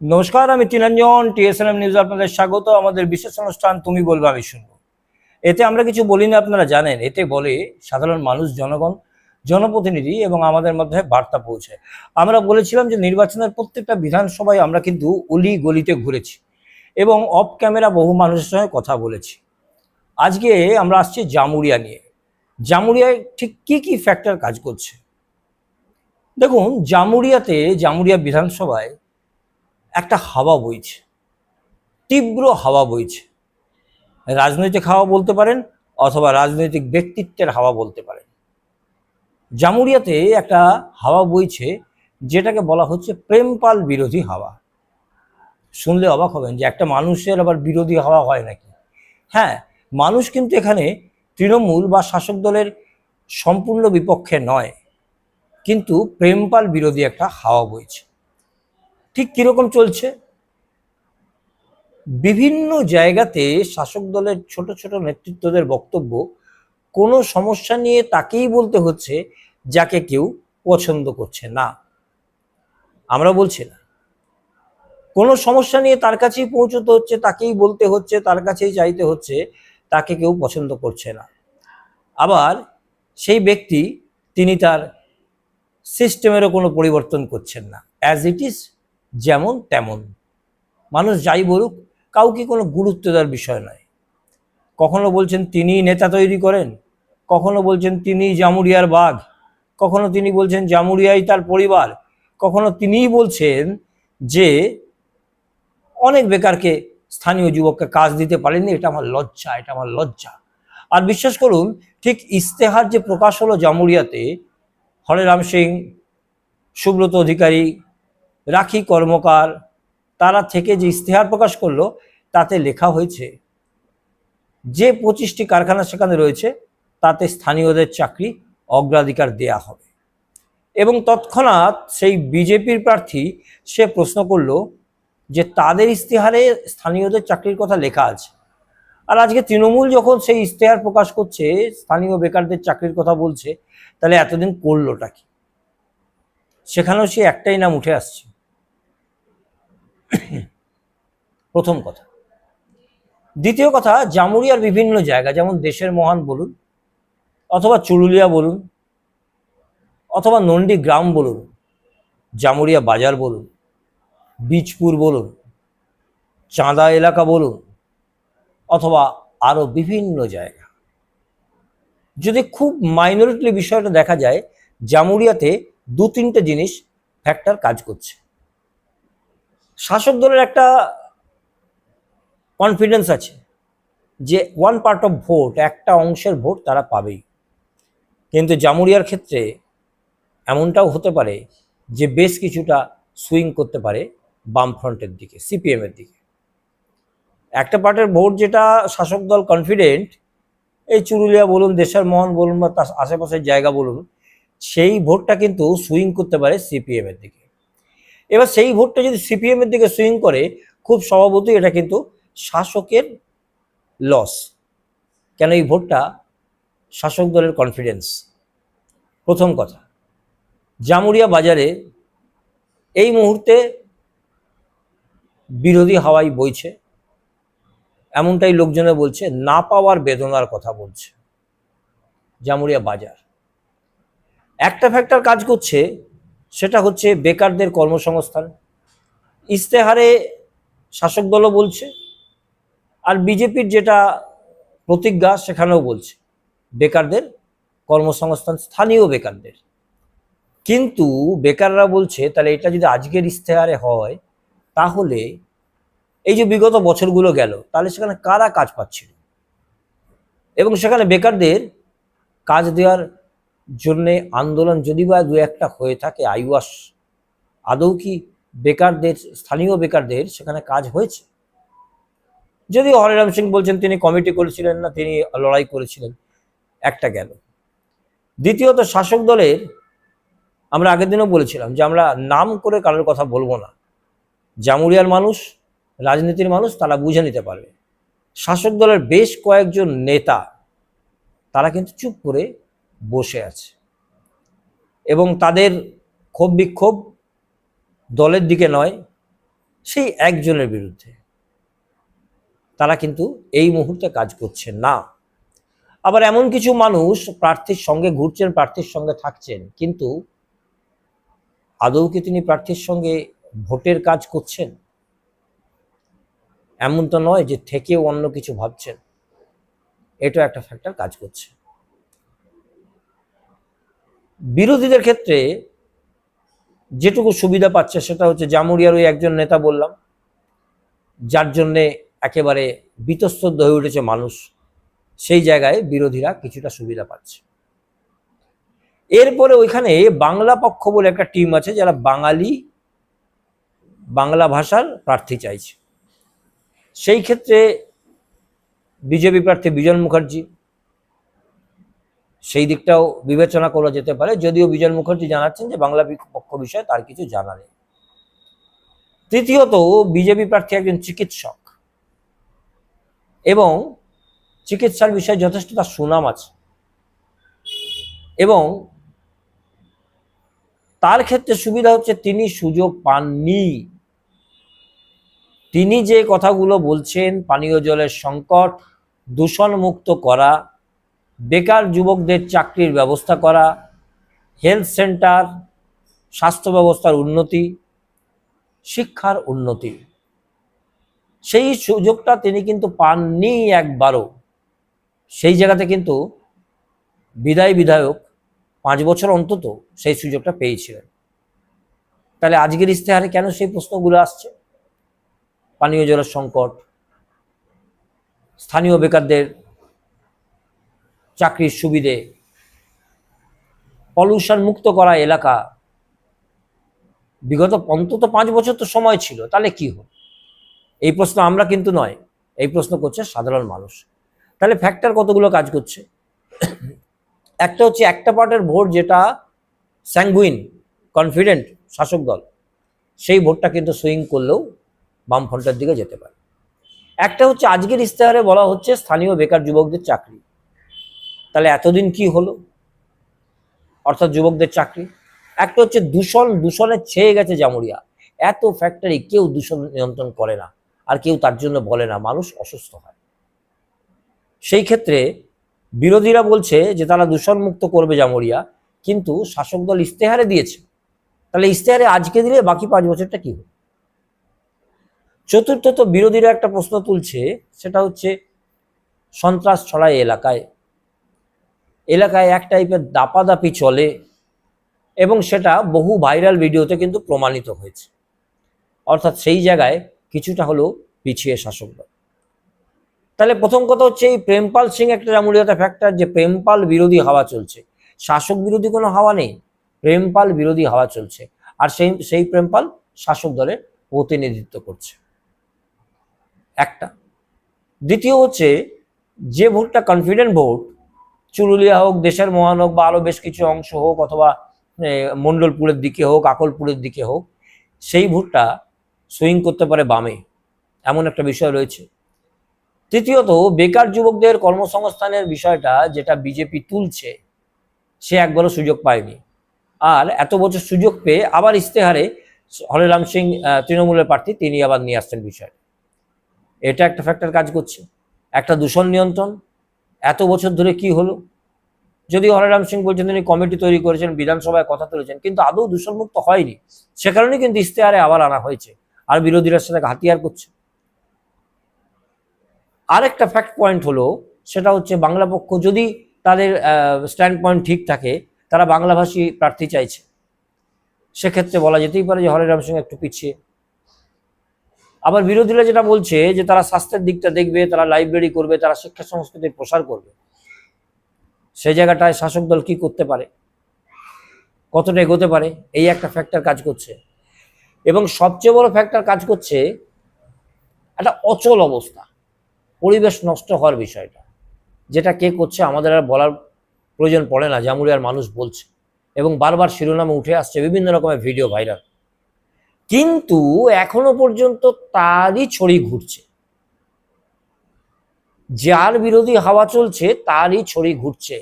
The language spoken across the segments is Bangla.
নমস্কার, আমি তিনঞ্জন। টিএসএনএম নিউজ আপনাদের স্বাগত। আমাদের বিশেষ অনুষ্ঠান তুমি বলবে আমি শুনবো। এতে আমরা কিছু বলি না, আপনারা জানেন। এতে বলে সাধারণ মানুষ, জনগণ, জনপ্রতিনিধি এবং আমাদের মধ্যে বার্তা পৌঁছায়। আমরা বলেছিলাম যে নির্বাচনের প্রত্যেকটা বিধানসভায় আমরা কিন্তু অলি গলিতে ঘুরেছি এবং অফ ক্যামেরা বহু মানুষের সঙ্গে কথা বলেছি। আজকে আমরা আসছি জামুরিয়া নিয়ে। জামুরিয়ায় ঠিক কি কি ফ্যাক্টর কাজ করছে দেখুন। জামুরিয়া বিধানসভায় একটা হাওয়া বইছে, তীব্র হাওয়া বইছে। রাজনৈতিক হাওয়া বলতে পারেন অথবা রাজনৈতিক ব্যক্তিত্বের হাওয়া বলতে পারেন। জামুরিয়াতে একটা হাওয়া বইছে যেটাকে বলা হচ্ছে প্রেমপাল বিরোধী হাওয়া। শুনলে অবাক হবেন যে একটা মানুষের আবার বিরোধী হাওয়া হয় নাকি। হ্যাঁ, মানুষ কিন্তু এখানে তৃণমূল বা শাসক দলের সম্পূর্ণ বিপক্ষে নয়, কিন্তু প্রেমপাল বিরোধী একটা হাওয়া বইছে। ঠিক কিরকম চলছে? বিভিন্ন জায়গাতে শাসক দলের ছোট ছোট নেতৃত্বদের বক্তব্য, কোনো সমস্যা নিয়ে তাকেই বলতে হচ্ছে যাকে কেউ পছন্দ করছে না। আমরা বলছি না, কোনো সমস্যা নিয়ে তার কাছেই পৌঁছতে হচ্ছে, তাকেই বলতে হচ্ছে, তার কাছেই চাইতে হচ্ছে, তাকে কেউ পছন্দ করছে না। আবার সেই ব্যক্তি, তিনি তার সিস্টেমেরও কোনো পরিবর্তন করছেন না। অ্যাজ ইট ইজ, যেমন তেমন। মানুষ যাই বলুক, কাউকে কোনো গুরুত্ব দেওয়ার বিষয় নয়। কখনো বলছেন তিনি নেতা তৈরি করেন, কখনো বলছেন তিনি জামুরিয়ার বাঘ, কখনো তিনি বলছেন জামুরিয়াই তার পরিবার, কখনো তিনিই বলছেন যে অনেক বেকারকে, স্থানীয় যুবককে কাজ দিতে পারেননি। এটা আমার লজ্জা, এটা আমার লজ্জা। আর বিশ্বাস করুন, ঠিক ইস্তেহার যে প্রকাশ হলো জামুরিয়াতে, হরেরাম সিং, সুব্রত অধিকারী, রাখি কর্মকার, তারা থেকে যে ইস্তেহার প্রকাশ করলো, তাতে লেখা হয়েছে যে 25টি কারখানা সেখানে রয়েছে তাতে স্থানীয়দের চাকরি অগ্রাধিকার দেয়া হবে। এবং তৎক্ষণাৎ সেই বিজেপির প্রার্থী সে প্রশ্ন করলো যে তাদের ইস্তেহারে স্থানীয়দের চাকরির কথা লেখা আছে, আর আজকে তৃণমূল যখন সেই ইস্তেহার প্রকাশ করছে, স্থানীয় বেকারদের চাকরির কথা বলছে, তাহলে এতদিন করলোটা কি? সেখানেও সে একটাই নাম উঠে আসছে। প্রথম কথা। দ্বিতীয় কথা, জামুরিয়ার বিভিন্ন জায়গা, যেমন দেশের মহান বলুন, অথবা চুরুলিয়া বলুন, অথবা নন্দী গ্রাম বলুন, জামুরিয়া বাজার বলুন, বীজপুর বলুন, চাঁদা এলাকা বলুন, অথবা আরো বিভিন্ন জায়গা, যদি খুব মাইনরিটি বিষয়টা দেখা যায়, জামুরিয়াতে 2-3টে জিনিস ফ্যাক্টর কাজ করছে। শাসক দলের একটা কনফিডেন্স আছে যে 1 পার্ট অফ ভোট, একটা অংশের ভোট তারা পাবেই। কিন্তু জামুরিয়ার ক্ষেত্রে এমনটাও হতে পারে যে বেশ কিছুটা সুইং করতে পারে বামফ্রন্টের দিকে, সিপিএম এর দিকে। একটা পার্টের ভোট যেটা শাসক দল কনফিডেন্ট, এই চুরুলিয়া বলুন, দেশের মহান বলুন, বা তার আশেপাশের জায়গা বলুন, সেই ভোটটা কিন্তু সুইং করতে পারে সিপিএম এর দিকে। এবার সেই ভোটটা যদি সিপিএম এর দিকে সুইং করে, খুব স্বভাবতই এটা কিন্তু শাসকের লস। কেন? এই ভোটটা শাসক দলের কনফিডেন্স। প্রথম কথা, জামুরিয়া বাজারে এই মুহূর্তে বিরোধী হাওয়াই বইছে, এমনটাই লোকজনে বলছে। না পাওয়ার বেদনার কথা বলছে জামুরিয়া বাজার। একটা ফ্যাক্টর কাজ করছে, সেটা হচ্ছে বেকারদের কর্মসংস্থান। ইস্তেহারে শাসক দলও বলছে, আর বিজেপির যেটা প্রতিজ্ঞা সেখানেও বলছে বেকারদের কর্মসংস্থান, স্থানীয় বেকারদের। কিন্তু বেকাররা বলছে, তাহলে এটা যদি আজকের ইস্তেহারে হয়, তাহলে এই যে বিগত বছরগুলো গেল, তাহলে সেখানে কারা কাজ পাচ্ছিল? এবং সেখানে বেকারদের কাজ দেওয়ার জন্যে আন্দোলন যদি বা 2-1টা হয়ে থাকে, আইওয়াস, আদৌ কি বেকারদের, স্থানীয় বেকারদের সেখানে কাজ হয়েছে? যদিও হরেরাম সিং বলছেন তিনি কমিটি করেছিলেন না, তিনি লড়াই করেছিলেন, একটা গেল। দ্বিতীয়ত, শাসক দলের, আমরা আগের দিনও বলেছিলাম যে আমরা নাম করে কারোর কথা বলবো না। জামুরিয়ার মানুষ, রাজনীতির মানুষ, তারা বুঝে নিতে পারবে। শাসক দলের বেশ কয়েকজন নেতা, তারা কিন্তু চুপ করে বসে আছে এবং তাদের ক্ষোভ বিক্ষোভ দলের দিকে নয়, সেই একজনের বিরুদ্ধে তারা কিন্তু এই মুহূর্তে কাজ করছে না। আবার এমন কিছু মানুষ প্রার্থীর সঙ্গে ঘুরছেন, প্রার্থীর সঙ্গে থাকছেন, কিন্তু আদৌ কি তিনি প্রার্থীর সঙ্গে ভোটের কাজ করছেন? এমন তো নয় যে থেকেও অন্য কিছু ভাবছেন। এটা একটা ফ্যাক্টর কাজ করছে। বিরোধীদের ক্ষেত্রে যেটুকু সুবিধা পাচ্ছে সেটা হচ্ছে জামুরিয়ার ওই একজন নেতা বললাম, যার জন্যে একেবারে বীতশ্রদ্ধ হয়ে উঠেছে মানুষ, সেই জায়গায় বিরোধীরা কিছুটা সুবিধা পাচ্ছে। এরপরে ওইখানে বাংলা পক্ষ বলে একটা টিম আছে যারা বাংলা ভাষার প্রার্থী চাইছে। সেই ক্ষেত্রে বিজেপি প্রার্থী বিজন মুখার্জি, সেই দিকটাও বিবেচনা করা যেতে পারে, যদিও বিজন মুখার্জি জানাচ্ছেন যে বাংলা পক্ষ বিষয়ে তার কিছু জানা নেই। তৃতীয়ত, বিজেপি প্রার্থী একজন চিকিৎসক এবং চিকিৎসার বিষয়ে যথেষ্ট তার সুনাম আছে, এবং তার ক্ষেত্রে সুবিধা হচ্ছে তিনি সুযোগ পাননি। তিনি যে কথাগুলো বলছেন, পানীয় জলের সংকট, দূষণ মুক্ত করা, বেকার যুবকদের চাকরির ব্যবস্থা করা, হেলথ সেন্টার, স্বাস্থ্য ব্যবস্থার উন্নতি, শিক্ষার উন্নতি, সেই সুযোগটা তিনি কিন্তু পাননি একবারও। সেই জায়গাতে কিন্তু বিধায়ক 5 বছর অন্তত সেই সুযোগটা পেয়েছিলেন। তাহলে আজকের ইশতেহারে কেন সেই প্রশ্নগুলো আসছে? পানীয় জলের সংকট, স্থানীয় বেকারদের চাকরির সুবিধে, পলিউশন মুক্ত করা এলাকা, বিগত অন্তত 5 বছর তো সময় ছিল, তাহলে কি হল? এই প্রশ্ন আমরা কিন্তু নয়, এই প্রশ্ন করছে সাধারণ মানুষ। তাহলে ফ্যাক্টর কতগুলো কাজ করছে। একটা হচ্ছে একটা পার্টের ভোট যেটা স্যাঙ্গুইন, কনফিডেন্ট শাসক দল, সেই ভোটটা কিন্তু সুইং করলেও বামফ্রন্টের দিকে যেতে পারে। একটা হচ্ছে আজকের ইশতেহারে বলা হচ্ছে স্থানীয় বেকার যুবকদের চাকরি। তাহলে এতদিন কি হলো? অর্থাৎ যুবকদের চাকরি। একটা হচ্ছে দূষণে ছেয়ে গেছে জামুরিয়া, এত ফ্যাক্টরি, কেউ দূষণ নিয়ন্ত্রণ করে না, আর কেউ তার জন্য বলে না, মানুষ অসুস্থ হয়। সেই ক্ষেত্রে বিরোধীরা বলছে যে তারা দূষণ মুক্ত করবে জামুরিয়া, কিন্তু শাসক দল ইশতেহারে দিয়েছে। তাহলে ইশতেহারে আজকে দিলে বাকি 5 বছরটা কি হবে? চতুর্থত, বিরোধীরা একটা প্রশ্ন তুলছে, সেটা হচ্ছে সন্ত্রাস ছড়ায় এলাকায় এক টাইপের দাপাদাপি চলে, এবং সেটা বহু ভাইরাল ভিডিওতে কিন্তু প্রমাণিত হয়েছে। অর্থাৎ সেই জায়গায় কিছুটা হলেও পিছিয়ে শাসক দল। তাহলে প্রথম কথা হচ্ছে এই প্রেমপাল সিং একটা জামুরিয়াতে ফ্যাক্টর, যে প্রেমপাল বিরোধী হাওয়া চলছে। শাসক বিরোধী কোনো হাওয়া নেই, প্রেমপাল বিরোধী হাওয়া চলছে, আর সেই প্রেমপাল শাসক দলের প্রতিনিধিত্ব করছে। একটা। দ্বিতীয় হচ্ছে যে ভোটটা কনফিডেন্ট ভোট, চুরুলিয়া হোক, দেশের মহান হোক, বা আরো বেশ কিছু অংশ হোক, অথবা মণ্ডলপুরের দিকে হোক, আকলপুরের দিকে হোক, সেই ভোটটা সুইং করতে পারে বামে, এমন একটা বিষয় রয়েছে। তৃতীয়ত, বেকার যুবকদের কর্মসংস্থানের বিষয়টা যেটা বিজেপি তুলছে, সে একবারও সুযোগ পায়নি, আর এত বছর সুযোগ পেয়ে আবার ইশতেহারে হরিরাম সিং তৃণমূলের প্রার্থী, তিনি আবার নিয়ে আসছেন বিষয়। এটা একটা ফ্যাক্টর কাজ করছে। একটা দূষণ নিয়ন্ত্রণ, এত বছর ধরে কি হলো? যদিও হরিরাম সিং বলছেন তিনি কমিটি তৈরি করেছেন, বিধানসভায় কথা তুলেছেন, কিন্তু আদৌ দূষণমুক্ত হয়নি। সে কারণে কিন্তু ইশতেহারে আবার আনা হয়েছে, আর বিরোধীরা সেটাকে হাতিয়ার করছে। আরেকটা ফ্যাক্ট পয়েন্ট হলো, সেটা হচ্ছে বাংলা পক্ষ যদি তাদের স্ট্যান্ড পয়েন্ট ঠিক থাকে, তারা বাংলাভাষী প্রার্থী চাইছে, সেক্ষেত্রে বলা যেতেই পারে যে হরিরাম সিং একটু পিছিয়ে। আবার বিরোধীরা যেটা বলছে যে তারা স্বাস্থ্যের দিকটা দেখবে, তারা লাইব্রেরি করবে, তারা শিক্ষা সংস্কৃতির প্রসার করবে, সেই জায়গাটায় শাসক দল কি করতে পারে, কতটা এগোতে পারে, এই একটা ফ্যাক্টর কাজ করছে। এবং সবচেয়ে বড় ফ্যাক্টর কাজ করছে একটা অচল অবস্থা, পরিবেশ নষ্ট হওয়ার বিষয়টা, যেটা কে করছে আমাদের আর বলার প্রয়োজন পড়ে না, জামুরিয়ার মানুষ বলছে, এবং বারবার শিরোনামে উঠে আসছে, বিভিন্ন রকমের ভিডিও ভাইরাল। কিন্তু এখনো পর্যন্ত তারই ছড়ি ঘুরছে, যার বিরোধী হাওয়া চলছে তারই ছড়ি ঘুরছে।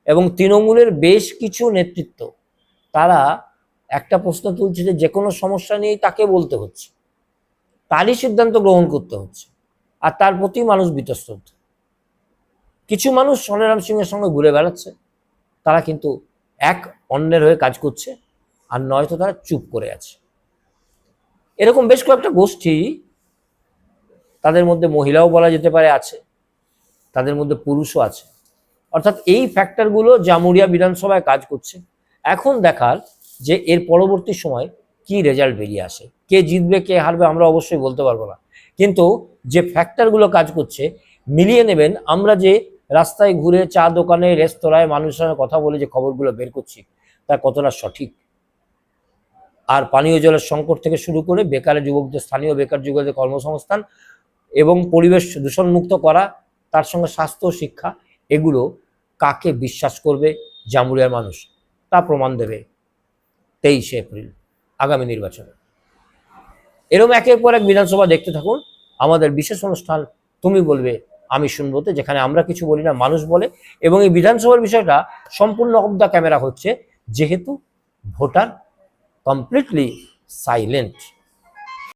এবং তৃণমূলের বেশ কিছু নেতৃত্ব, তারা একটা প্রশ্ন তুলছে যে কোনো সমস্যা নিয়েই তাকে বলতে হচ্ছে, তারই সিদ্ধান্ত গ্রহণ করতে হচ্ছে, আর তার প্রতি মানুষ বিতস্তত। কিছু মানুষ সনেরাম সিংয়ের সঙ্গে ঘুরে বেড়াচ্ছে, তারা কিন্তু এক অন্যের হয়ে কাজ করছে, আর নয়তো তারা চুপ করে আছে। এরকম বেশ কয়েকটা গোষ্ঠী, তাদের মধ্যে মহিলাও বলা যেতে পারে আছে, তাদের মধ্যে পুরুষও আছে। অর্থাৎ এই ফ্যাক্টরগুলো জামুরিয়া বিধানসভায় কাজ করছে। এখন দেখার যে এর পরবর্তী সময় কি রেজাল্ট বেরিয়ে আসে, কে জিতবে কে হারবে আমরা অবশ্যই বলতে পারবো না, কিন্তু যে ফ্যাক্টরগুলো কাজ করছে মিলিয়ে নেবেন। আমরা যে রাস্তায় ঘুরে, চা দোকানে, রেস্তোরাঁয় মানুষের সঙ্গে কথা বলে যে খবরগুলো বের করছি তা কতটা সঠিক। আর পানীয় জলের সংকট থেকে শুরু করে বেকার যুবকদের, স্থানীয় বেকার যুবকদের কর্মসংস্থান এবং পরিবেশ দূষণমুক্ত করা, তার সঙ্গে স্বাস্থ্য, শিক্ষা, এগুলো কাকে বিশ্বাস করবে জামুরিয়ার মানুষ তা প্রমাণ দেবে 23শে এপ্রিল আগামী নির্বাচনে। এরকম একের পর এক বিধানসভা দেখতে থাকুন আমাদের বিশেষ অনুষ্ঠান তুমি বলবে আমি শুনবোতে, যেখানে আমরা কিছু বলি না, মানুষ বলে। এবং এই বিধানসভার বিষয়টা সম্পূর্ণ অফ দ্য ক্যামেরা হচ্ছে, যেহেতু ভোটার কমপ্লিটলি সাইলেন্ট।